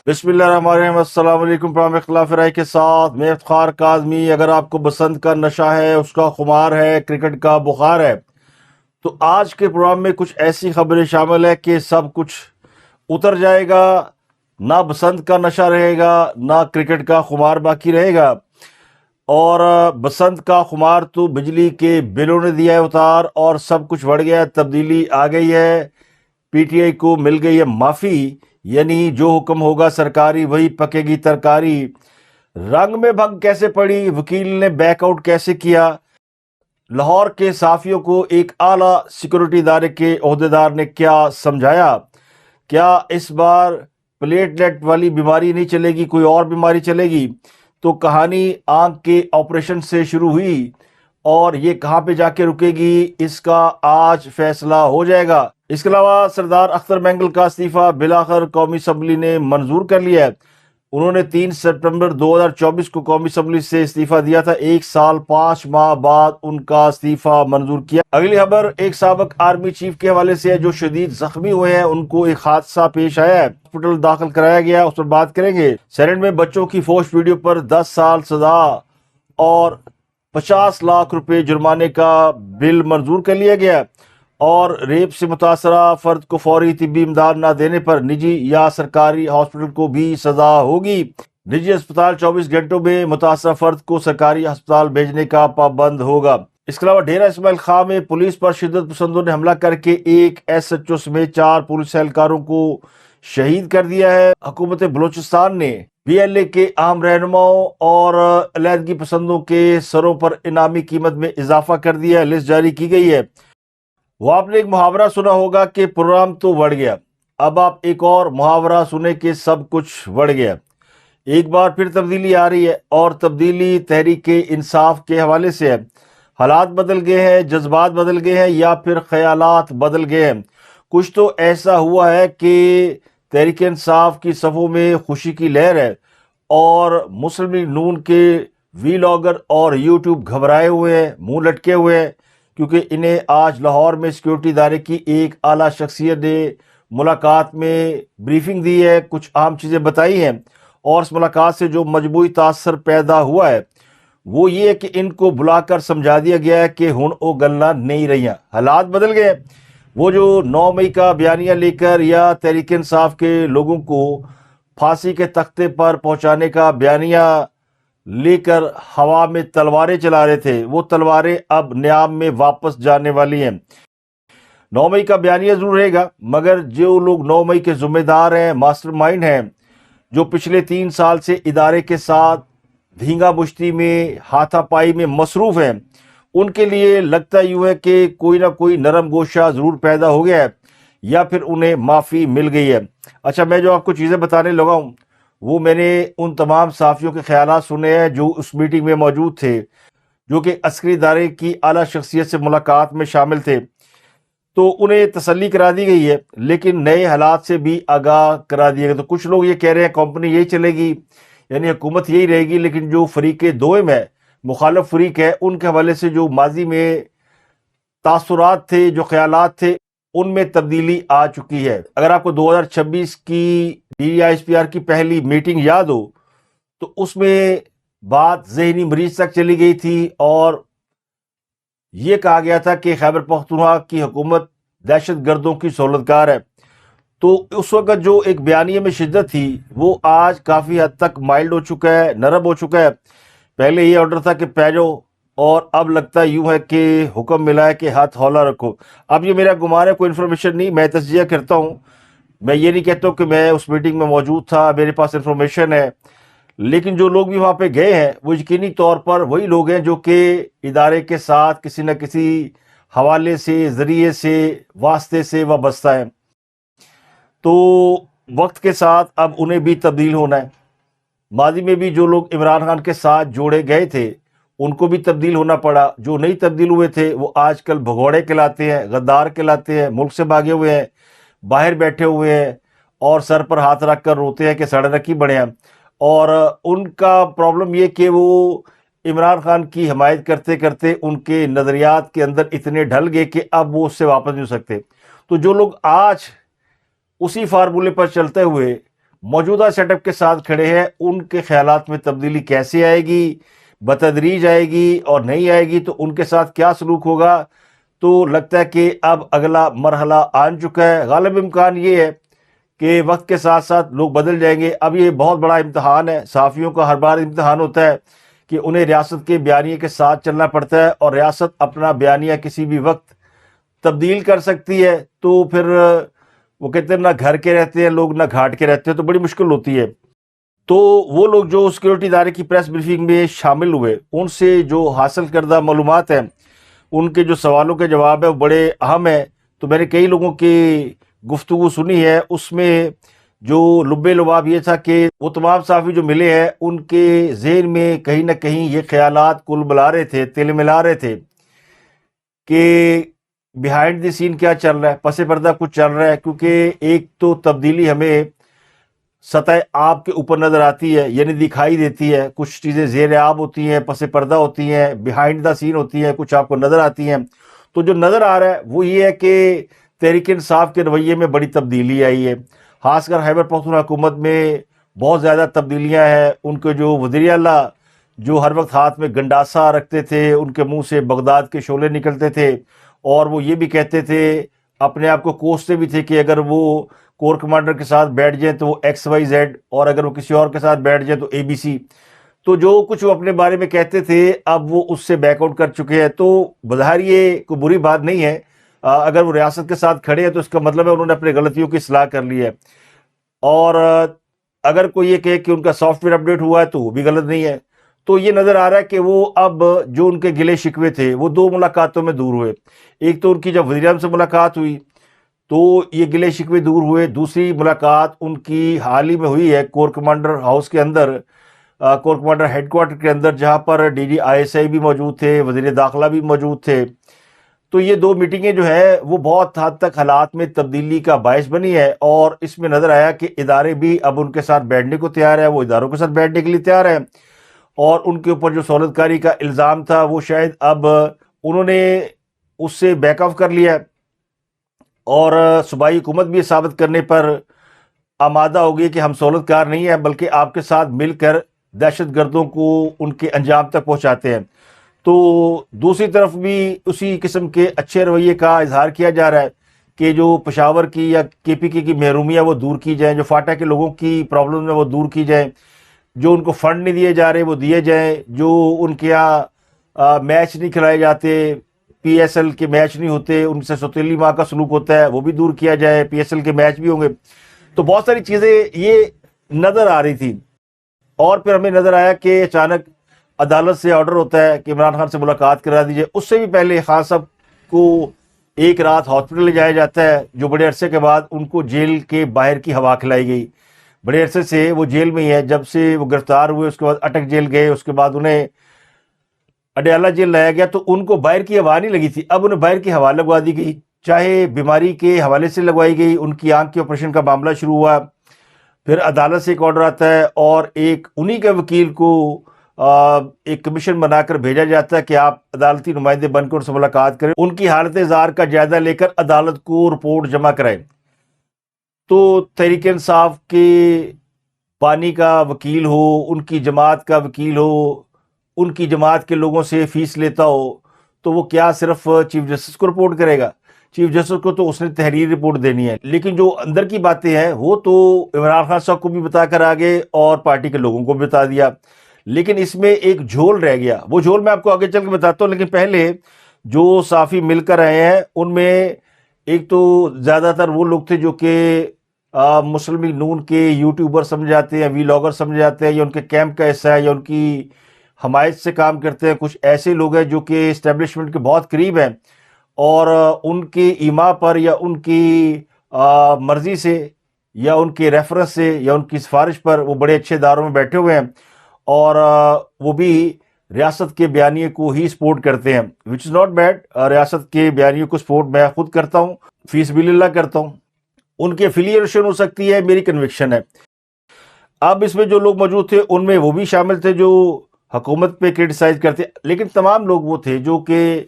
بسم اللہ الرحمن الرحیم۔ السلام علیکم۔ پروگرام اختلاف رائے کے ساتھ میں افتخار کاظمی۔ اگر آپ کو بسنت کا نشہ ہے، اس کا خمار ہے، کرکٹ کا بخار ہے، تو آج کے پروگرام میں کچھ ایسی خبریں شامل ہے کہ سب کچھ اتر جائے گا۔ نہ بسنت کا نشہ رہے گا، نہ کرکٹ کا خمار باقی رہے گا۔ اور بسنت کا خمار تو بجلی کے بلوں نے دیا ہے اتار، اور سب کچھ بڑھ گیا ہے، تبدیلی آ گئی ہے۔ پی ٹی آئی کو مل گئی ہے معافی، یعنی جو حکم ہوگا سرکاری وہی پکے گی ترکاری۔ رنگ میں بھنگ کیسے پڑی، وکیل نے بیک آؤٹ کیسے کیا، لاہور کے صحافیوں کو ایک اعلیٰ سیکورٹی ادارے کے عہدیدار نے کیا سمجھایا، کیا اس بار پلیٹلیٹ والی بیماری نہیں چلے گی، کوئی اور بیماری چلے گی؟ تو کہانی آنکھ کے آپریشن سے شروع ہوئی اور یہ کہاں پہ جا کے رکے گی، اس کا آج فیصلہ ہو جائے گا۔ اس کے علاوہ سردار اختر مینگل کا استعفیٰ بالآخر قومی اسمبلی نے منظور کر لیا ہے۔ انہوں نے 3 سپٹمبر 2024 کو قومی اسمبلی سے استعفیٰ دیا تھا، 1 سال 5 ماہ بعد ان کا استعفیٰ منظور کیا۔ اگلی خبر ایک سابق آرمی چیف کے حوالے سے ہے جو شدید زخمی ہوئے ہیں، ان کو ایک حادثہ پیش آیا ہے، ہاسپٹل داخل کرایا گیا، اس پر بات کریں گے۔ سینیٹ میں بچوں کی فحش ویڈیو پر 10 سال سزا اور 50 لاکھ روپے جرمانے کا بل منظور کر لیا گیا، اور ریپ سے متاثرہ فرد کو فوری طبی امداد نہ دینے پر نجی یا سرکاری ہاسپٹل کو بھی سزا ہوگی۔ نجی اسپتال 24 گھنٹوں میں متاثرہ فرد کو سرکاری ہسپتال بھیجنے کا پابند ہوگا۔ اس کے علاوہ ڈیرہ اسماعیل خاں میں پولیس پر شدت پسندوں نے حملہ کر کے ایک ایس ایچ او سمیت 4 پولیس اہلکاروں کو شہید کر دیا ہے۔ حکومت بلوچستان نے بی ایل اے کے اہم رہنماؤں اور علیحدگی پسندوں کے سروں پر انعامی قیمت میں اضافہ کر دیا ہے، لسٹ جاری کی گئی ہے۔ وہ آپ نے ایک محاورہ سنا ہوگا کہ پروگرام تو بڑھ گیا، اب آپ ایک اور محاورہ سنیں کہ سب کچھ بڑھ گیا۔ ایک بار پھر تبدیلی آ رہی ہے، اور تبدیلی تحریک انصاف کے حوالے سے ہے۔ حالات بدل گئے ہیں، جذبات بدل گئے ہیں، یا پھر خیالات بدل گئے ہیں۔ کچھ تو ایسا ہوا ہے کہ تحریک انصاف کی صفوں میں خوشی کی لہر ہے، اور مسلم لیگ نون کے وی لاگر اور یوٹیوب گھبرائے ہوئے ہیں، منہ لٹکے ہوئے ہیں، کیونکہ انہیں آج لاہور میں سیکورٹی ادارے کی ایک اعلیٰ شخصیت نے ملاقات میں بریفنگ دی ہے، کچھ اہم چیزیں بتائی ہیں، اور اس ملاقات سے جو مجموعی تاثر پیدا ہوا ہے وہ یہ ہے کہ ان کو بلا کر سمجھا دیا گیا ہے کہ ہن او گلاں نہیں رہیاں، حالات بدل گئے۔ وہ جو 9 مئی کا بیانیہ لے کر یا تحریک انصاف کے لوگوں کو پھانسی کے تختے پر پہنچانے کا بیانیہ لے کر ہوا میں تلواریں چلا رہے تھے، وہ تلواریں اب نیام میں واپس جانے والی ہیں۔ 9 مئی کا بیانیہ ضرور رہے گا، مگر جو لوگ 9 مئی کے ذمہ دار ہیں، ماسٹر مائنڈ ہیں، جو پچھلے 3 سال سے ادارے کے ساتھ دھینگا بشتی میں، ہاتھا پائی میں مصروف ہیں، ان کے لیے لگتا یوں ہے کہ کوئی نہ کوئی نرم گوشہ ضرور پیدا ہو گیا ہے، یا پھر انہیں معافی مل گئی ہے۔ اچھا، میں جو آپ کو چیزیں بتانے لگا ہوں وہ میں نے ان تمام صحافیوں کے خیالات سنے ہیں جو اس میٹنگ میں موجود تھے، جو کہ عسکری ادارے کی اعلیٰ شخصیت سے ملاقات میں شامل تھے۔ تو انہیں تسلی کرا دی گئی ہے، لیکن نئے حالات سے بھی آگاہ کرا دیا گیا۔ تو کچھ لوگ یہ کہہ رہے ہیں کمپنی یہی چلے گی، یعنی حکومت یہی رہے گی، لیکن جو فریق دوئم ہے، مخالف فریق ہے، ان کے حوالے سے جو ماضی میں تاثرات تھے، جو خیالات تھے، ان میں تبدیلی آ چکی ہے۔ اگر آپ کو 2026 کی D I S P R کی پہلی میٹنگ یاد ہو تو اس میں بات ذہنی مریض تک چلی گئی تھی، اور یہ کہا گیا تھا کہ خیبر پختونخوا کی حکومت دہشت گردوں کی سہولتکار ہے۔ تو اس وقت جو ایک بیانیے میں شدت تھی وہ آج کافی حد تک مائلڈ ہو چکا ہے، نرم ہو چکا ہے۔ پہلے یہ آرڈر تھا کہ پیجو، اور اب لگتا یوں ہے کہ حکم ملا ہے کہ ہاتھ ہولا رکھو۔ اب یہ میرا گمان ہے، کوئی انفارمیشن نہیں، میں تجزیہ کرتا ہوں، میں یہ نہیں کہتا ہوں کہ میں اس میٹنگ میں موجود تھا، میرے پاس انفارمیشن ہے، لیکن جو لوگ بھی وہاں پہ گئے ہیں وہ یقینی طور پر وہی لوگ ہیں جو کہ ادارے کے ساتھ کسی نہ کسی حوالے سے، ذریعے سے، واسطے سے وابستہ ہیں۔ تو وقت کے ساتھ اب انہیں بھی تبدیل ہونا ہے۔ ماضی میں بھی جو لوگ عمران خان کے ساتھ جوڑے گئے تھے ان کو بھی تبدیل ہونا پڑا، جو نہیں تبدیل ہوئے تھے وہ آج کل بھگوڑے کہلاتے ہیں، غدار کہلاتے ہیں، ملک سے بھاگے ہوئے ہیں، باہر بیٹھے ہوئے ہیں، اور سر پر ہاتھ رکھ کر روتے ہیں کہ سڑے رکھی بڑے ہیں۔ اور ان کا پرابلم یہ کہ وہ عمران خان کی حمایت کرتے کرتے ان کے نظریات کے اندر اتنے ڈھل گئے کہ اب وہ اس سے واپس نہیں ہو سکتے۔ تو جو لوگ آج اسی فارمولے پر چلتے ہوئے موجودہ سیٹ اپ کے ساتھ کھڑے ہیں، ان کے خیالات میں تبدیلی کیسے آئے گی، بتدریج آئے گی اور نہیں آئے گی تو ان کے ساتھ کیا سلوک ہوگا؟ تو لگتا ہے کہ اب اگلا مرحلہ آن چکا ہے۔ غالب امکان یہ ہے کہ وقت کے ساتھ ساتھ لوگ بدل جائیں گے۔ اب یہ بہت بڑا امتحان ہے، صحافیوں کا ہر بار امتحان ہوتا ہے کہ انہیں ریاست کے بیانیے کے ساتھ چلنا پڑتا ہے، اور ریاست اپنا بیانیہ کسی بھی وقت تبدیل کر سکتی ہے، تو پھر وہ کہتے ہیں نہ گھر کے رہتے ہیں لوگ، نہ گھاٹ کے رہتے ہیں، تو بڑی مشکل ہوتی ہے۔ تو وہ لوگ جو سیکورٹی ادارے کی پریس بریفنگ میں شامل ہوئے، ان سے جو حاصل کردہ معلومات ہیں، ان کے جو سوالوں کے جواب ہیں وہ بڑے اہم ہیں۔ تو میں نے کئی لوگوں کی گفتگو سنی ہے، اس میں جو لب لباب یہ تھا کہ وہ تمام صحافی جو ملے ہیں ان کے ذہن میں کہیں نہ کہیں یہ خیالات کل بلا رہے تھے، تل ملا رہے تھے کہ بیہائنڈ دی سین کیا چل رہا ہے، پس پردہ کچھ چل رہا ہے، کیونکہ ایک تو تبدیلی ہمیں سطح آب کے اوپر نظر آتی ہے، یعنی دکھائی دیتی ہے، کچھ چیزیں زیر آب ہوتی ہیں، پس پردہ ہوتی ہیں، بیہائنڈ دا سین ہوتی ہیں، کچھ آپ کو نظر آتی ہیں۔ تو جو نظر آ رہا ہے وہ یہ ہے کہ تحریک انصاف کے رویے میں بڑی تبدیلی آئی ہے، خاص کر خیبر پختونخوا حکومت میں بہت زیادہ تبدیلیاں ہیں۔ ان کے جو وزیر اعلیٰ جو ہر وقت ہاتھ میں گنڈاسا رکھتے تھے، ان کے منہ سے بغداد کے شعلے نکلتے تھے، اور وہ یہ بھی کہتے تھے، اپنے آپ کو کوستے بھی تھے کہ اگر وہ کور کمانڈر کے ساتھ بیٹھ جائیں تو وہ ایکس وائی زیڈ، اور اگر وہ کسی اور کے ساتھ بیٹھ جائیں تو اے بی سی۔ تو جو کچھ وہ اپنے بارے میں کہتے تھے اب وہ اس سے بیک آؤٹ کر چکے ہیں۔ تو بظاہر یہ کوئی بری بات نہیں ہے، اگر وہ ریاست کے ساتھ کھڑے ہیں تو اس کا مطلب ہے انہوں نے اپنے غلطیوں کی اصلاح کر لی ہے، اور اگر کوئی یہ کہے کہ ان کا سافٹ ویئر اپڈیٹ ہوا ہے تو وہ بھی غلط نہیں ہے۔ تو یہ نظر آ رہا ہے کہ وہ اب جو ان کے گلے شکوے تھے وہ دو ملاقاتوں میں دور ہوئے۔ ایک تو ان کی جب وزیر اعظم سے ملاقات ہوئی تو یہ گلے شکوے دور ہوئے، دوسری ملاقات ان کی حال ہی میں ہوئی ہے کور کمانڈر ہاؤس کے اندر، کور کمانڈر ہیڈ کوارٹر کے اندر، جہاں پر D G I S I بھی موجود تھے، وزیر داخلہ بھی موجود تھے۔ تو یہ دو میٹنگیں جو ہے وہ بہت حد تک حالات میں تبدیلی کا باعث بنی ہے، اور اس میں نظر آیا کہ ادارے بھی اب ان کے ساتھ بیٹھنے کو تیار ہیں، وہ اداروں کے ساتھ بیٹھنے کے لیے تیار ہیں، اور ان کے اوپر جو سہولت کاری کا الزام تھا وہ شاید اب انہوں نے اس سے بیک آف کر لیا ہے، اور صوبائی حکومت بھی یہ ثابت کرنے پر آمادہ ہوگی کہ ہم سہولت کار نہیں ہیں بلکہ آپ کے ساتھ مل کر دہشت گردوں کو ان کے انجام تک پہنچاتے ہیں۔ تو دوسری طرف بھی اسی قسم کے اچھے رویے کا اظہار کیا جا رہا ہے کہ جو پشاور کی یا کے پی کے کی محرومیاں وہ دور کی جائیں، جو فاٹا کے لوگوں کی پرابلم ہیں وہ دور کی جائیں، جو ان کو فنڈ نہیں دیے جا رہے وہ دیے جائیں، جو ان کے یہاں میچ نہیں کھلائے جاتے، پی ایس ایل کے میچ نہیں ہوتے، ان سے سوتیلی ماں کا سلوک ہوتا ہے وہ بھی دور کیا جائے، پی ایس ایل کے میچ بھی ہوں گے۔ تو بہت ساری چیزیں یہ نظر آ رہی تھی، اور پھر ہمیں نظر آیا کہ اچانک عدالت سے آرڈر ہوتا ہے کہ عمران خان سے ملاقات کرا دیجیے۔ اس سے بھی پہلے خان صاحب کو ایک رات ہاسپٹل لے جایا جاتا ہے، جو بڑے عرصے کے بعد ان کو جیل کے باہر کی ہوا کھلائی گئی۔ بڑے عرصے سے وہ جیل میں ہی ہے، جب سے وہ گرفتار ہوئے اس کے بعد اٹک جیل گئے، اس کے بعد انہیں اڈیالہ جیل لایا گیا، تو ان کو باہر کی ہوا نہیں لگی تھی، اب انہیں باہر کی ہوا لگوا دی گئی، چاہے بیماری کے حوالے سے لگوائی گئی، ان کی آنکھ کے آپریشن کا معاملہ شروع ہوا، پھر عدالت سے ایک آرڈر آتا ہے اور ایک انہی کے وکیل کو ایک کمیشن بنا کر بھیجا جاتا ہے کہ آپ عدالتی نمائندے بن کر ان سے ملاقات کریں، ان کی حالت زار کا جائزہ لے کر عدالت کو رپورٹ جمع کرائیں۔ تو تحریک انصاف کے پانی کا وکیل ہو، ان کی جماعت کا وکیل ہو، ان کی جماعت کے لوگوں سے فیس لیتا ہو، تو وہ کیا صرف چیف جسٹس کو رپورٹ کرے گا؟ چیف جسٹس کو تو اس نے تحریر رپورٹ دینی ہے، لیکن جو اندر کی باتیں ہیں وہ تو عمران خان صاحب کو بھی بتا کر آگے اور پارٹی کے لوگوں کو بھی بتا دیا، لیکن اس میں ایک جھول رہ گیا۔ وہ جھول میں آپ کو آگے چل کے بتاتا ہوں، لیکن پہلے جو صحافی مل کر آئے ہیں ان میں ایک تو زیادہ تر وہ لوگ تھے جو کہ مسلم نون کے یوٹیوبر سمجھ جاتے ہیں، ویلاگر سمجھ جاتے ہیں، یا ان کے کیمپ کا حصہ ہے، یا ان کی حمایت سے کام کرتے ہیں۔ کچھ ایسے لوگ ہیں جو کہ اسٹیبلشمنٹ کے بہت قریب ہیں، اور ان کی ایما پر یا ان کی مرضی سے یا ان کے ریفرنس سے یا ان کی سفارش پر وہ بڑے اچھے اداروں میں بیٹھے ہوئے ہیں، اور وہ بھی ریاست کے بیانیے کو ہی سپورٹ کرتے ہیں، وچ از ناٹ بیڈ۔ ریاست کے بیانیے کو سپورٹ میں خود کرتا ہوں، فی سبیل اللہ کرتا ہوں، ان کی افیلیشن ہو سکتی ہے، میری کنوکشن ہے۔ اب اس میں جو لوگ موجود تھے ان میں وہ بھی شامل تھے جو حکومت پہ کرٹیسائز کرتے، لیکن تمام لوگ وہ تھے جو کہ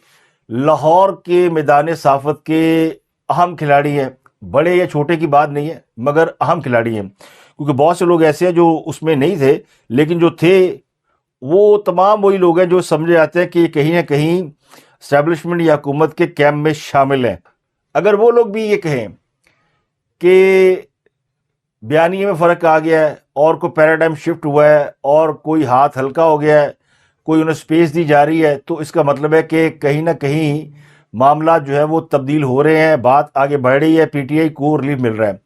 لاہور کے میدان صحافت کے اہم کھلاڑی ہیں، بڑے یا چھوٹے کی بات نہیں ہے مگر اہم کھلاڑی ہیں۔ کیونکہ بہت سے لوگ ایسے ہیں جو اس میں نہیں تھے، لیکن جو تھے وہ تمام وہی لوگ ہیں جو سمجھے جاتے ہیں کہ یہ کہیں نہ کہیں اسٹیبلشمنٹ یا حکومت کے کیمپ میں شامل ہیں۔ اگر وہ لوگ بھی یہ کہیں کہ بیانیے میں فرق آ گیا ہے اور کوئی پیراڈائم شفٹ ہوا ہے اور کوئی ہاتھ ہلکا ہو گیا ہے، کوئی انہیں سپیس دی جا رہی ہے، تو اس کا مطلب ہے کہ کہیں نہ کہیں معاملات جو ہے وہ تبدیل ہو رہے ہیں، بات آگے بڑھ رہی ہے، پی ٹی آئی کو ریلیف مل رہا ہے۔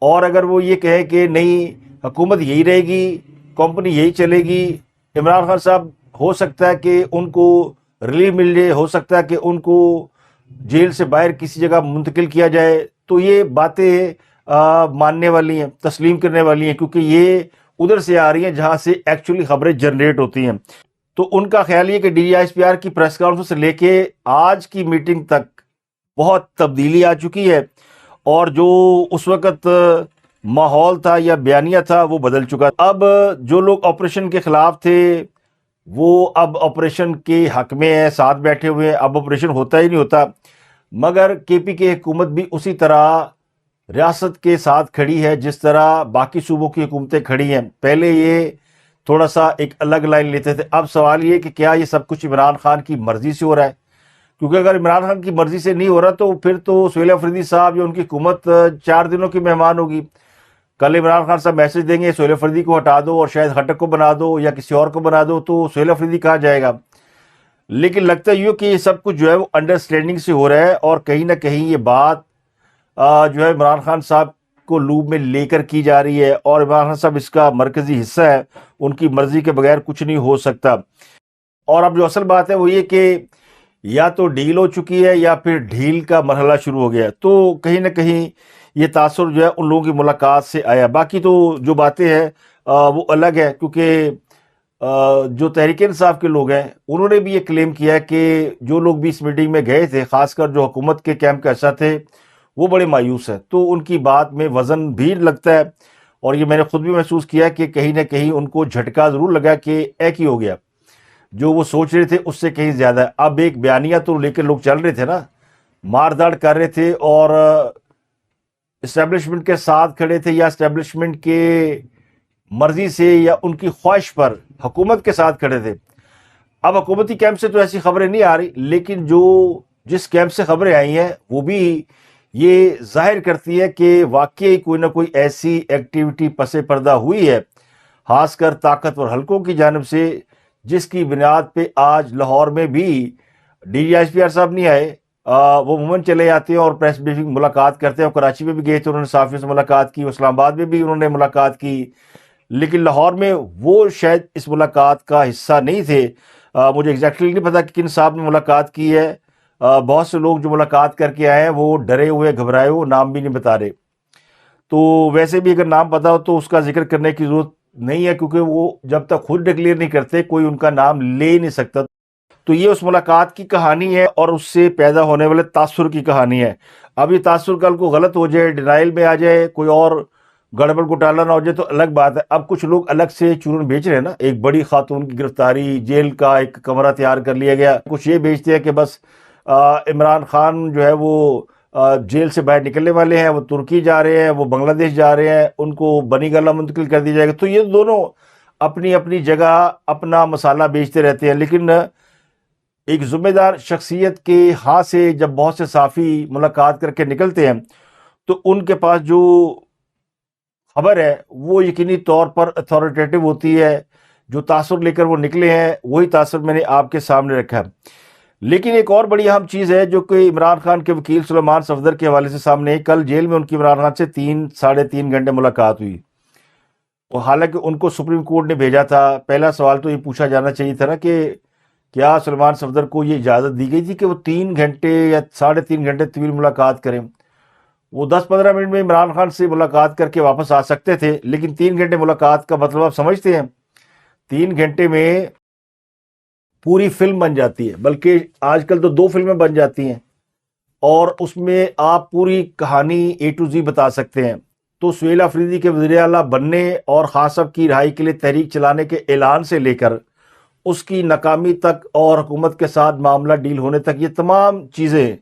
اور اگر وہ یہ کہیں کہ نہیں حکومت یہی رہے گی، کمپنی یہی چلے گی، عمران خان صاحب ہو سکتا ہے کہ ان کو ریلیف مل جائے، ہو سکتا ہے کہ ان کو جیل سے باہر کسی جگہ منتقل کیا جائے، تو یہ باتیں ماننے والی ہیں، تسلیم کرنے والی ہیں، کیونکہ یہ ادھر سے آ رہی ہیں جہاں سے ایکچولی خبریں جنریٹ ہوتی ہیں۔ تو ان کا خیال یہ کہ D G S P R کی پریس کانفرنس سے لے کے آج کی میٹنگ تک بہت تبدیلی آ چکی ہے، اور جو اس وقت ماحول تھا یا بیانیہ تھا وہ بدل چکا۔ اب جو لوگ آپریشن کے خلاف تھے وہ اب آپریشن کے حق میں ہیں، ساتھ بیٹھے ہوئے ہیں، اب آپریشن ہوتا ہی نہیں ہوتا، مگر کے پی کے حکومت بھی اسی طرح ریاست کے ساتھ کھڑی ہے جس طرح باقی صوبوں کی حکومتیں کھڑی ہیں۔ پہلے یہ تھوڑا سا ایک الگ لائن لیتے تھے، اب سوال یہ کہ کیا یہ سب کچھ عمران خان کی مرضی سے ہو رہا ہے؟ کیونکہ اگر عمران خان کی مرضی سے نہیں ہو رہا تو پھر تو سہیل افریدی صاحب یا ان کی حکومت 4 دنوں کی مہمان ہوگی۔ کل عمران خان صاحب میسج دیں گے سہیل افریدی کو ہٹا دو اور شاید خٹک کو بنا دو یا کسی اور کو بنا دو، تو سہیل افریدی کہاں جائے گا؟ لیکن لگتا ہے کہ یہ سب کچھ جو ہے وہ انڈرسٹینڈنگ سے ہو رہا ہے، اور کہیں نہ کہیں یہ بات جو ہے عمران خان صاحب کو لوپ میں لے کر کی جا رہی ہے، اور عمران خان صاحب اس کا مرکزی حصہ ہے، ان کی مرضی کے بغیر کچھ نہیں ہو سکتا۔ اور اب جو اصل بات ہے وہ یہ کہ یا تو ڈیل ہو چکی ہے یا پھر ڈھیل کا مرحلہ شروع ہو گیا، تو کہیں نہ کہیں یہ تاثر جو ہے ان لوگوں کی ملاقات سے آیا۔ باقی تو جو باتیں ہیں وہ الگ ہے، کیونکہ جو تحریک انصاف کے لوگ ہیں انہوں نے بھی یہ کلیم کیا ہے کہ جو لوگ بھی اس میٹنگ میں گئے تھے، خاص کر جو حکومت کے کیمپ کا حصہ تھے، وہ بڑے مایوس ہیں، تو ان کی بات میں وزن بھی لگتا ہے، اور یہ میں نے خود بھی محسوس کیا کہ کہیں نہ کہیں ان کو جھٹکا ضرور لگا کہ ایک ہی ہو گیا، جو وہ سوچ رہے تھے اس سے کہیں زیادہ ہے۔ اب ایک بیانیہ تو لے کے لوگ چل رہے تھے نا، مار داڑ کر رہے تھے اور اسٹیبلشمنٹ کے ساتھ کھڑے تھے، یا اسٹیبلشمنٹ کے مرضی سے یا ان کی خواہش پر حکومت کے ساتھ کھڑے تھے۔ اب حکومتی کیمپ سے تو ایسی خبریں نہیں آ رہی، لیکن جس کیمپ سے خبریں آئی ہیں وہ بھی یہ ظاہر کرتی ہے کہ واقعی کوئی نہ کوئی ایسی ایکٹیویٹی پس پردہ ہوئی ہے، خاص کر طاقتور حلقوں کی جانب سے، جس کی بنیاد پہ آج لاہور میں بھی D G S P R صاحب نہیں آئے، وہ عموماً چلے جاتے ہیں اور پریس بریفنگ ملاقات کرتے ہیں، اور کراچی میں بھی گئے تھے، انہوں نے صحافیوں سے ملاقات کی، اسلام آباد میں بھی انہوں نے ملاقات کی، لیکن لاہور میں وہ شاید اس ملاقات کا حصہ نہیں تھے۔ مجھے ایگزیکٹلی نہیں پتا کہ کن صاحب نے ملاقات کی ہے، بہت سے لوگ جو ملاقات کر کے آئے ہیں وہ ڈرے ہوئے، گھبرائے ہوئے، نام بھی نہیں بتا رہے، تو ویسے بھی اگر نام پتا ہو تو اس کا ذکر کرنے کی ضرورت نہیں ہے، کیونکہ وہ جب تک خود ڈکلیئر نہیں کرتے کوئی ان کا نام لے ہی نہیں سکتا۔ تو یہ اس ملاقات کی کہانی ہے اور اس سے پیدا ہونے والے تاثر کی کہانی ہے۔ اب یہ تاثر کل کو غلط ہو جائے، ڈینائل میں آ جائے، کوئی اور گڑبڑ گھوٹالہ نہ ہو جائے تو الگ بات ہے۔ اب کچھ لوگ الگ سے چورن بیچ رہے ہیں نا، ایک بڑی خاتون کی گرفتاری، جیل کا ایک کمرہ تیار کر لیا گیا، کچھ یہ بیچتے ہیں کہ بس عمران خان جو ہے وہ جیل سے باہر نکلنے والے ہیں، وہ ترکی جا رہے ہیں، وہ بنگلہ دیش جا رہے ہیں، ان کو بنی گالہ منتقل کر دیا جائے گا۔ تو یہ دونوں اپنی اپنی جگہ اپنا مسالہ بیچتے رہتے ہیں، لیکن ایک ذمہ دار شخصیت کے ہاتھ سے جب بہت سے صحافی ملاقات کر کے نکلتے ہیں تو ان کے پاس جو خبر ہے وہ یقینی طور پر اتھارٹیٹو ہوتی ہے، جو تاثر لے کر وہ نکلے ہیں وہی تاثر میں نے آپ کے سامنے رکھا ہے۔ لیکن ایک اور بڑی اہم چیز ہے جو کہ عمران خان کے وکیل سلیمان صفدر کے حوالے سے سامنے ہے، کل جیل میں ان کی عمران خان سے 3-3.5 گھنٹے ملاقات ہوئی، اور حالانکہ ان کو سپریم کورٹ نے بھیجا تھا۔ پہلا سوال تو یہ پوچھا جانا چاہیے تھا نا کہ کیا سلیمان صفدر کو یہ اجازت دی گئی تھی کہ وہ 3 گھنٹے یا 3.5 گھنٹے طویل ملاقات کریں؟ وہ 10-15 منٹ میں عمران خان سے ملاقات کر کے واپس آ سکتے تھے، لیکن 3 گھنٹے ملاقات کا مطلب آپ سمجھتے ہیں؟ 3 گھنٹے میں پوری فلم بن جاتی ہے، بلکہ آج کل تو 2 فلمیں بن جاتی ہیں، اور اس میں آپ پوری کہانی A to Z بتا سکتے ہیں۔ تو سہیل افریدی کے وزیر اعلیٰ بننے اور خاصب کی رہائی کے لیے تحریک چلانے کے اعلان سے لے کر اس کی ناکامی تک اور حکومت کے ساتھ معاملہ ڈیل ہونے تک، یہ تمام چیزیں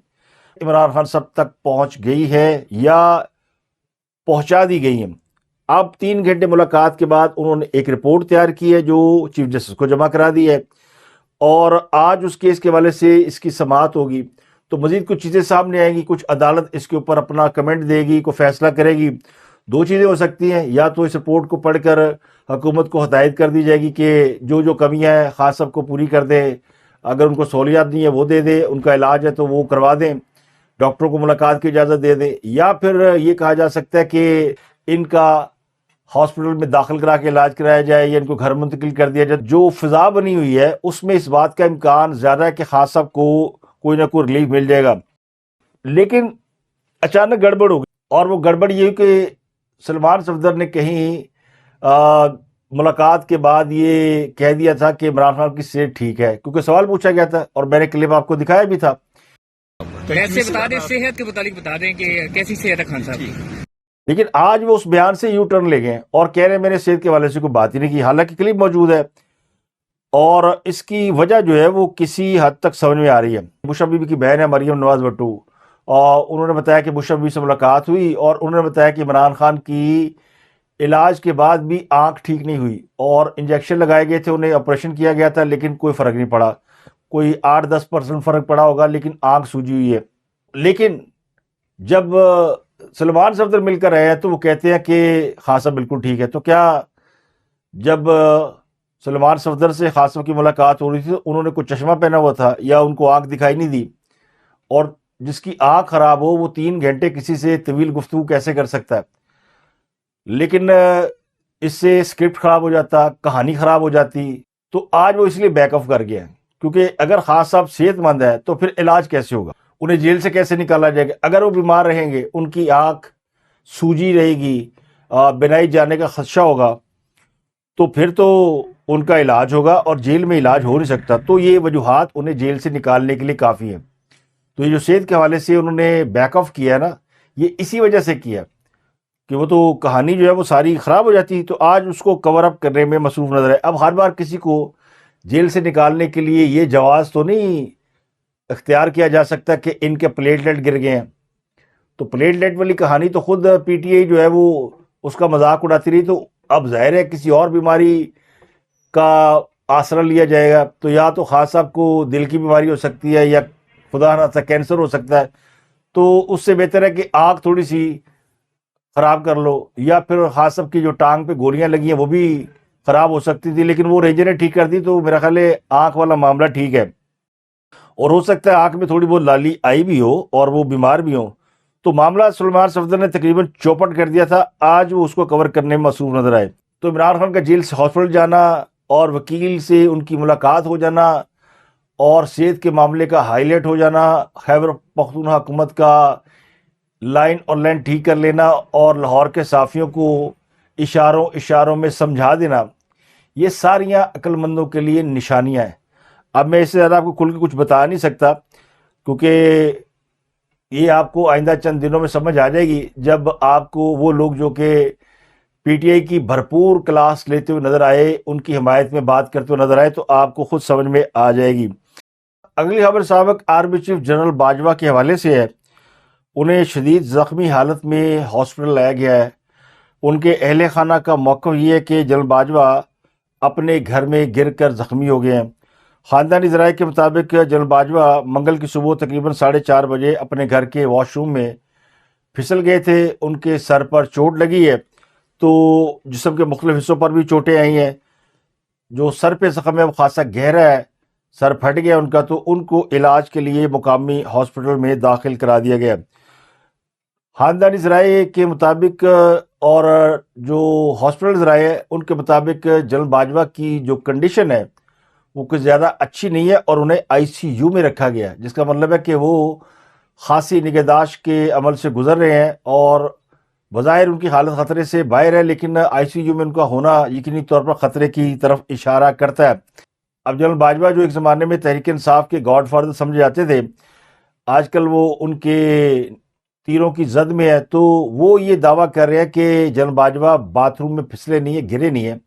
عمران خان صاحب تک پہنچ گئی ہے یا پہنچا دی گئی ہیں۔ اب 3 گھنٹے ملاقات کے بعد انہوں نے ایک رپورٹ تیار کی ہے جو چیف جسٹس کو جمع کرا دی ہے، اور آج اس کیس کے حوالے سے اس کی سماعت ہوگی، تو مزید کچھ چیزیں سامنے آئیں گی، کچھ عدالت اس کے اوپر اپنا کمنٹ دے گی، کوئی فیصلہ کرے گی۔ 2 چیزیں ہو سکتی ہیں، یا تو اس رپورٹ کو پڑھ کر حکومت کو ہدایت کر دی جائے گی کہ جو کمیاں ہیں خاص سب کو پوری کر دے، اگر ان کو سہولیات نہیں ہے وہ دے دے، ان کا علاج ہے تو وہ کروا دیں، ڈاکٹروں کو ملاقات کی اجازت دے دیں، یا پھر یہ کہا جا سکتا ہے کہ ان کا ہاسپٹل میں داخل کرا کے علاج کرایا جائے یا ان کو گھر منتقل کر دیا جائے۔ جو فضا بنی ہوئی ہے اس میں اس بات کا امکان زیادہ ہے کہ خاص صاحب کو کوئی نہ کوئی ریلیف مل جائے گا، لیکن اچانک گڑبڑ ہو گئی، اور وہ گڑبڑ یہ ہوئی کہ سلمان صفدر نے کہیں ملاقات کے بعد یہ کہہ دیا تھا کہ عمران خان کی صحت ٹھیک ہے، کیونکہ سوال پوچھا گیا تھا اور میں نے کلپ آپ کو دکھایا بھی تھا۔ ویسے بتا دیں، صحت کے متعلق بتا دیں کہ کیسی صحت ہے خان صاحب کی؟ لیکن آج وہ اس بیان سے یو ٹرن لے گئے اور کہہ رہے ہیں میں نے صحت کے حوالے سے کوئی بات ہی نہیں کی، حالانکہ کلپ موجود ہے، اور اس کی وجہ جو ہے وہ کسی حد تک سمجھ میں آ رہی ہے۔ بشرا بی بی کی بہن ہے مریم نواز بھٹو، اور انہوں نے بتایا کہ بشرا بی بی سے ملاقات ہوئی اور انہوں نے بتایا کہ عمران خان کی علاج کے بعد بھی آنکھ ٹھیک نہیں ہوئی، اور انجیکشن لگائے گئے تھے، انہیں آپریشن کیا گیا تھا لیکن کوئی فرق نہیں پڑا، کوئی 8-10% فرق پڑا ہوگا، لیکن آنکھ سوجی ہوئی ہے۔ لیکن جب سلمان صفدر مل کر رہے ہیں تو وہ کہتے ہیں کہ خاصا بالکل ٹھیک ہے۔ تو کیا جب سلمان صفدر سے خاصا کی ملاقات ہو رہی تھی تو انہوں نے کوئی چشمہ پہنا ہوا تھا یا ان کو آنکھ دکھائی نہیں دی؟ اور جس کی آنکھ خراب ہو وہ 3 گھنٹے کسی سے طویل گفتگو کیسے کر سکتا ہے؟ لیکن اس سے اسکرپٹ خراب ہو جاتا، کہانی خراب ہو جاتی، تو آج وہ اس لیے بیک آف کر گیا، کیونکہ اگر خاص صاحب صحت مند ہے تو پھر علاج کیسے ہوگا، انہیں جیل سے کیسے نکالا جائے گا؟ اگر وہ بیمار رہیں گے، ان کی آنکھ سوجی رہے گی، بینائی جانے کا خدشہ ہوگا، تو پھر تو ان کا علاج ہوگا، اور جیل میں علاج ہو نہیں سکتا۔ تو یہ وجوہات انہیں جیل سے نکالنے کے لیے کافی ہیں۔ تو یہ جو صحت کے حوالے سے انہوں نے بیک آف کیا ہے نا، یہ اسی وجہ سے کیا کہ وہ تو کہانی جو ہے وہ ساری خراب ہو جاتی، تو آج اس کو کور اپ کرنے میں مصروف نظر ہے۔ اب ہر بار کسی کو جیل سے نکالنے کے لیے یہ جواز تو نہیں اختیار کیا جا سکتا کہ ان کے پلیٹلیٹ گر گئے ہیں، تو پلیٹلیٹ والی کہانی تو خود پی ٹی آئی جو ہے وہ اس کا مذاق اڑاتی رہی، تو اب ظاہر ہے کسی اور بیماری کا آسرا لیا جائے گا، تو یا تو خاص صاحب کو دل کی بیماری ہو سکتی ہے یا خدا نہ کینسر ہو سکتا ہے، تو اس سے بہتر ہے کہ آنکھ تھوڑی سی خراب کر لو، یا پھر خاص صاحب کی جو ٹانگ پہ گولیاں لگی ہیں وہ بھی خراب ہو سکتی تھی، لیکن وہ ریجر نے ٹھیک کر دی، تو میرا خیال ہے آنکھ والا معاملہ ٹھیک ہے۔ اور ہو سکتا ہے آنکھ میں تھوڑی بہت لالی آئی بھی ہو اور وہ بیمار بھی ہوں، تو معاملہ سلمان صفدر نے تقریباً چوپٹ کر دیا تھا، آج وہ اس کو کور کرنے میں مصروف نظر آئے۔ تو عمران خان کا جیل سے ہاسپٹل جانا اور وکیل سے ان کی ملاقات ہو جانا اور صحت کے معاملے کا ہائی لائٹ ہو جانا، خیبر پختونخوا حکومت کا لائن اور لائن ٹھیک کر لینا اور لاہور کے صحافیوں کو اشاروں میں سمجھا دینا، یہ ساریاں عقل مندوں کے لیے نشانیاں ہیں۔ اب میں اس سے زیادہ آپ کو کھل کے کچھ بتا نہیں سکتا، کیونکہ یہ آپ کو آئندہ چند دنوں میں سمجھ آ جائے گی، جب آپ کو وہ لوگ جو کہ پی ٹی آئی کی بھرپور کلاس لیتے ہوئے نظر آئے، ان کی حمایت میں بات کرتے ہوئے نظر آئے، تو آپ کو خود سمجھ میں آ جائے گی۔ اگلی خبر سابق آرمی چیف جنرل باجوہ کے حوالے سے ہے۔ انہیں شدید زخمی حالت میں ہاسپٹل لایا گیا ہے۔ ان کے اہل خانہ کا موقف یہ ہے کہ جنرل باجوہ اپنے گھر میں گر کر زخمی ہو گئے ہیں۔ خاندانی ذرائع کے مطابق جنرل باجوہ منگل کی صبح تقریباً 4:30 بجے اپنے گھر کے واش روم میں پھسل گئے تھے، ان کے سر پر چوٹ لگی ہے، تو جسم کے مختلف حصوں پر بھی چوٹیں آئی ہیں۔ جو سر پہ زخم ہے وہ خاصا گہرا ہے، سر پھٹ گیا ان کا، تو ان کو علاج کے لیے مقامی ہاسپٹل میں داخل کرا دیا گیا۔ خاندانی ذرائع کے مطابق اور جو ہاسپٹل ذرائع ہیں ان کے مطابق جنرل باجوہ کی جو کنڈیشن ہے وہ کچھ زیادہ اچھی نہیں ہے، اور انہیں آئی سی یو میں رکھا گیا ہے، جس کا مطلب ہے کہ وہ خاصی نگہداشت کے عمل سے گزر رہے ہیں، اور بظاہر ان کی حالت خطرے سے باہر ہے، لیکن آئی سی یو میں ان کا ہونا یقینی طور پر خطرے کی طرف اشارہ کرتا ہے۔ اب جنرل باجوہ جو ایک زمانے میں تحریک انصاف کے گاڈ فادر سمجھے جاتے تھے، آج کل وہ ان کے تیروں کی زد میں ہے، تو وہ یہ دعویٰ کر رہے ہیں کہ جنرل باجوہ باتھ روم میں پھسلے نہیں ہیں، گرے نہیں ہیں،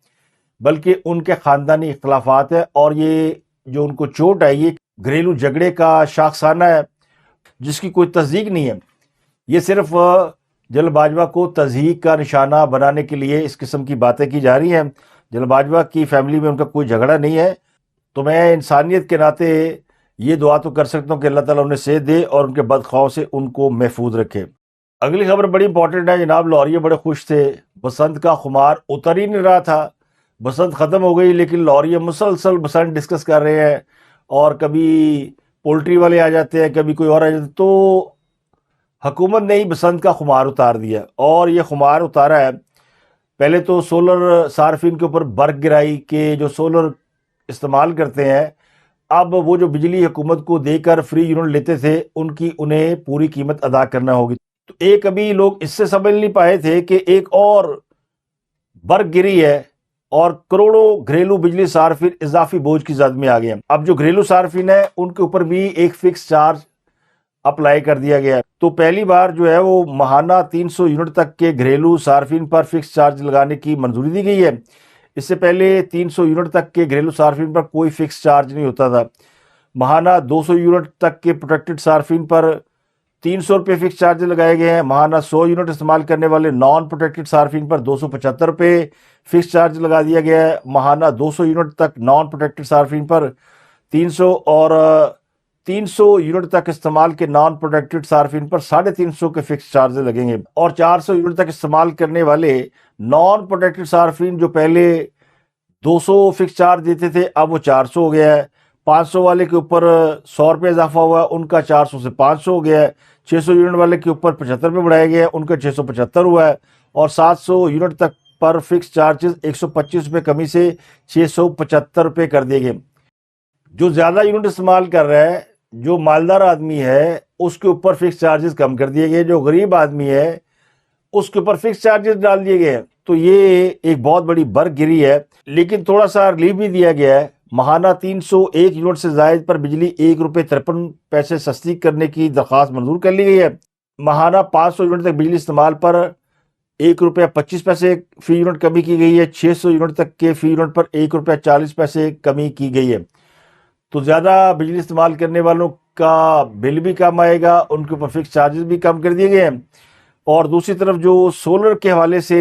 بلکہ ان کے خاندانی اختلافات ہیں، اور یہ جو ان کو چوٹ ہے یہ گھریلو جھگڑے کا شاخسانہ ہے جس کی کوئی تصدیق نہیں ہے۔ یہ صرف جنرل باجوہ کو تضحیک کا نشانہ بنانے کے لیے اس قسم کی باتیں کی جا رہی ہیں۔ جنرل باجوہ کی فیملی میں ان کا کوئی جھگڑا نہیں ہے، تو میں انسانیت کے ناطے یہ دعا تو کر سکتا ہوں کہ اللہ تعالیٰ انہیں صحت دے اور ان کے بدخواہوں سے ان کو محفوظ رکھے۔ اگلی خبر بڑی امپورٹنٹ ہے جناب۔ لاہوریے بڑے خوش تھے، بسنت کا خمار اتر ہی نہیں رہا تھا، بسنت ختم ہو گئی لیکن لاہوریے مسلسل بسنت ڈسکس کر رہے ہیں، اور کبھی پولٹری والے آ جاتے ہیں، کبھی کوئی اور آ جاتے ہیں، تو حکومت نے ہی بسنت کا خمار اتار دیا۔ اور یہ خمار اتارا ہے پہلے تو سولر صارفین کے اوپر برق گرائی کہ جو سولر استعمال کرتے ہیں، اب وہ جو بجلی حکومت کو دے کر فری یونٹ لیتے تھے ان کی انہیں پوری قیمت ادا کرنا ہوگی۔ تو ایک ابھی لوگ اس سے سمجھ نہیں پائے تھے کہ ایک اور برق گری ہے اور کروڑوں گھریلو بجلی صارفین اضافی بوجھ کی زد میں آ گئے ہیں۔ اب جو گھریلو صارفین ہیں ان کے اوپر بھی ایک فکس چارج اپلائی کر دیا گیا ہے۔ تو پہلی بار جو ہے وہ ماہانہ 300 یونٹ تک کے گھریلو صارفین پر فکس چارج لگانے کی منظوری دی گئی ہے۔ اس سے پہلے 300 یونٹ تک کے گھریلو صارفین پر کوئی فکس چارج نہیں ہوتا تھا۔ ماہانہ 200 یونٹ تک کے پروٹیکٹڈ صارفین پر 300 روپے فکس چارج لگائے گئے ہیں۔ ماہانہ 100 یونٹ استعمال کرنے والے نان پروٹیکٹڈ صارفین پر 275 روپے فکس چارج لگا دیا گیا ہے۔ ماہانہ 200 یونٹ تک نان پروٹیکٹڈ صارفین پر 300 اور 300 یونٹ تک استعمال کے نان پروٹیکٹڈ صارفین پر 350 کے فکس چارج لگیں گے، اور 400 یونٹ تک استعمال کرنے والے نان پروٹیکٹڈ صارفین جو پہلے 200 فکس چارج دیتے تھے اب وہ 400 ہو گیا ہے۔ 500 والے کے اوپر 100 روپے اضافہ ہوا ہے، ان کا 400 سے 500 ہو گیا ہے۔ 600 یونٹ والے کے اوپر 75 روپے بڑھایا گیا ہے، ان کا 675 ہوا ہے، اور 700 یونٹ تک پر فکس چارجز 125 روپے کمی سے 675 روپے کر دیے گئے۔ جو زیادہ یونٹ استعمال کر رہا ہے، جو مالدار آدمی ہے، اس کے اوپر فکس چارجز کم کر دیے گئے، جو غریب آدمی ہے اس کے اوپر فکس چارجز ڈال دیے گئے۔ تو یہ ایک بہت بڑی برق گری ہے، لیکن تھوڑا سا ریلیف بھی دیا گیا ہے۔ ماہانہ 301 یونٹ سے زائد پر بجلی 1 روپے 53 پیسے سستی کرنے کی درخواست منظور کر لی گئی ہے۔ ماہانہ 500 یونٹ تک بجلی استعمال پر 1 روپے 25 پیسے فی یونٹ کمی کی گئی ہے۔ 600 یونٹ تک کے فی یونٹ پر 1 روپے 40 پیسے کمی کی گئی ہے۔ تو زیادہ بجلی استعمال کرنے والوں کا بل بھی کم آئے گا، ان کے اوپر فکس چارجز بھی کم کر دیے گئے ہیں۔ اور دوسری طرف جو سولر کے حوالے سے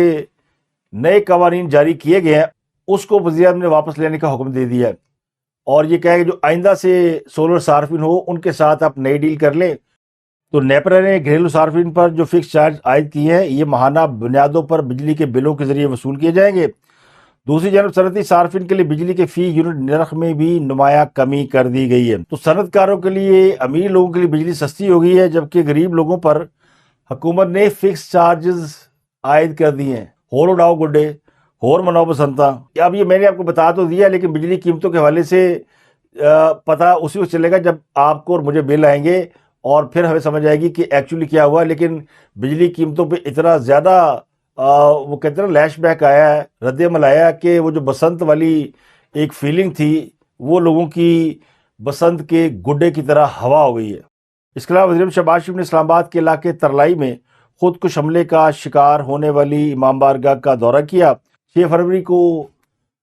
نئے قوانین جاری کیے گئے ہیں اس کو وزیر اعظم نے واپس لینے کا حکم دے دیا ہے، اور یہ کہا کہ جو آئندہ سے سولر صارفین ہو ان کے ساتھ آپ نئی ڈیل کر لیں۔ تو نیپرا نے گھریلو صارفین پر جو فکس چارج عائد کیے ہیں یہ ماہانہ بنیادوں پر بجلی کے بلوں کے ذریعے وصول کیے جائیں گے۔ دوسری جانب صنعتی صارفین کے لیے بجلی کے فی یونٹ نرخ میں بھی نمایاں کمی کر دی گئی ہے۔ تو صنعت کاروں کے لیے، امیر لوگوں کے لیے بجلی سستی ہو گئی ہے، جبکہ غریب لوگوں پر حکومت نے فکس چارجز عائد کر دیے ہیں۔ ہور اڑاؤ گڈے، ہور مناؤ بسنتا۔ اب یہ میں نے آپ کو بتا تو دیا، لیکن بجلی قیمتوں کے حوالے سے پتہ اسی وقت چلے گا جب آپ کو اور مجھے بل آئیں گے، اور پھر ہمیں سمجھ آئے گی کہ ایکچولی کیا ہوا۔ لیکن بجلی قیمتوں پہ اتنا زیادہ وہ کہتے ہیں لیش بیک آیا ہے، رد عمل آیا کہ وہ جو بسنت والی ایک فیلنگ تھی وہ لوگوں کی بسنت کے گڈے کی طرح ہوا ہو گئی ہے۔ اس کے علاوہ وزیر شہباز شریف نے اسلام آباد کے علاقے ترلائی میں خود کش حملے کا شکار ہونے والی امام بارگاہ کا دورہ کیا۔ 6 فروری کو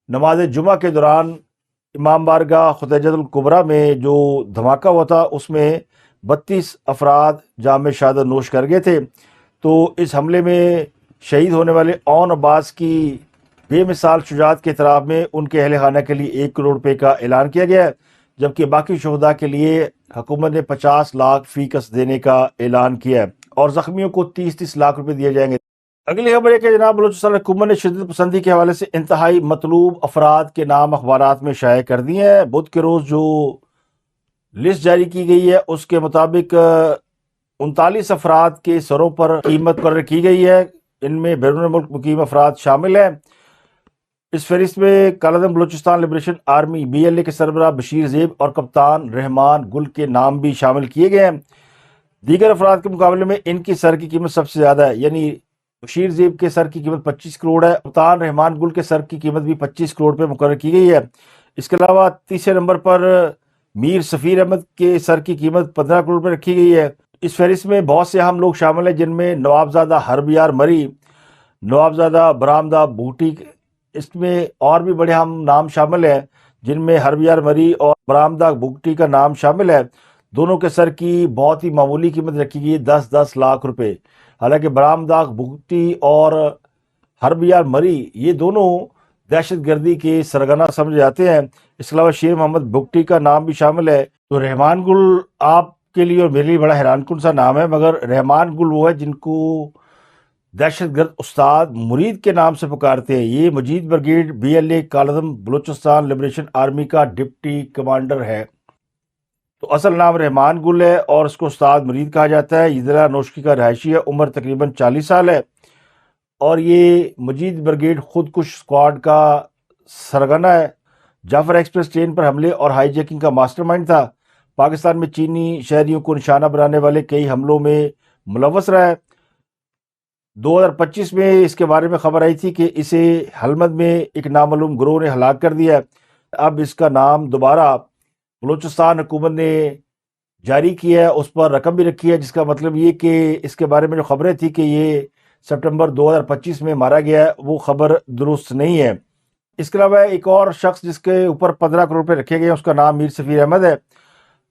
نماز جمعہ کے دوران امام بارگاہ خدیجۃ الکبریٰ میں جو دھماکہ ہوا تھا اس میں 32 افراد جام شہادت نوش کر گئے تھے۔ تو اس حملے میں شہید ہونے والے اون عباس کی بے مثال شجاعت کے اعتراف میں ان کے اہل خانہ کے لیے 1 کروڑ روپے کا اعلان کیا گیا ہے، جبکہ باقی شہداء کے لیے حکومت نے 50 لاکھ فی کس دینے کا اعلان کیا ہے، اور زخمیوں کو 30 لاکھ روپے دیے جائیں گے۔ اگلی خبر ہے کہ جناب بلوچستان حکومت نے شدت پسندی کے حوالے سے انتہائی مطلوب افراد کے نام اخبارات میں شائع کر دیے ہیں۔ بدھ کے روز جو لسٹ جاری کی گئی ہے اس کے مطابق 39 افراد کے سروں پر قیمت مقرر کی گئی ہے، ان میں بیرون ملک مقیم افراد شامل ہیں۔ اس فہرست میں کالعدم بلوچستان لبریشن آرمی BLA کے سربراہ بشیر زیب اور کپتان رحمان گل کے نام بھی شامل کیے گئے ہیں۔ دیگر افراد کے مقابلے میں ان کی سر کی قیمت سب سے زیادہ ہے، یعنی بشیر زیب کے سر کی قیمت 25 کروڑ ہے، کپتان رحمان گل کے سر کی قیمت بھی 25 کروڑ پہ مقرر کی گئی ہے۔ اس کے علاوہ تیسرے نمبر پر میر سفیر احمد کے سر کی قیمت 15 کروڑ پہ رکھی گئی ہے۔ اس فہرست میں بہت سے اہم لوگ شامل ہیں، جن میں نوابزادہ حربیار مری، نوابزادہ برآمدہ بوٹی، اس میں اور بھی بڑے اہم نام شامل ہیں جن میں حربیار مری اور برآمدہ بوٹی کا نام شامل ہے۔ دونوں کے سر کی بہت ہی معمولی قیمت رکھی گئی ہے، 10 لاکھ روپے۔ حالانکہ برامداغ بگٹی اور ہربیار مری یہ دونوں دہشت گردی کے سرگنا سمجھے جاتے ہیں۔ اس کے علاوہ شیر محمد بگٹی کا نام بھی شامل ہے۔ تو رحمان گل آپ کے لیے اور میرے لیے بڑا حیران کن سا نام ہے، مگر رحمان گل وہ ہے جن کو دہشت گرد استاد مرید کے نام سے پکارتے ہیں۔ یہ مجید بریگیڈ BLA کالعدم بلوچستان لبریشن آرمی کا ڈپٹی کمانڈر ہے۔ تو اصل نام رحمان گل ہے اور اس کو استاد مرید کہا جاتا ہے۔ یہ ضلع نوشکی کا رہائشی ہے، عمر تقریباً 40 سال ہے، اور یہ مجید بریگیڈ خودکش اسکواڈ کا سرگنا ہے۔ جعفر ایکسپریس ٹرین پر حملے اور ہائی جیکنگ کا ماسٹر مائنڈ تھا۔ پاکستان میں چینی شہریوں کو نشانہ بنانے والے کئی حملوں میں ملوث رہا ہے۔ 2025 میں اس کے بارے میں خبر آئی تھی کہ اسے حلمد میں ایک نامعلوم گروہ نے ہلاک کر دیا ہے۔ اب اس کا نام دوبارہ بلوچستان حکومت نے جاری کیا ہے، اس پر رقم بھی رکھی ہے، جس کا مطلب یہ کہ اس کے بارے میں جو خبریں تھی کہ یہ سپٹمبر 2025 میں مارا گیا ہے، وہ خبر درست نہیں ہے۔ اس کے علاوہ ایک اور شخص جس کے اوپر 15 کروڑ روپے رکھے گئے ہیں، اس کا نام میر سفیر احمد ہے۔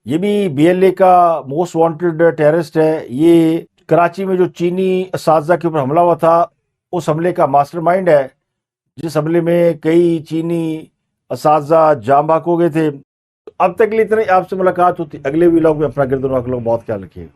یہ بھی BLA کا موسٹ وانٹڈ ٹیررسٹ ہے۔ یہ کراچی میں جو چینی اساتذہ کے اوپر حملہ ہوا تھا، اس حملے کا ماسٹر مائنڈ ہے، جس حملے میں کئی چینی اساتذہ جاں بحق ہو گئے تھے۔ اب تک کے لیے اتنا ہی، آپ سے ملاقات ہوتی اگلے ولاگ میں۔ اپنا گرد و نواح کا بہت خیال رکھیے۔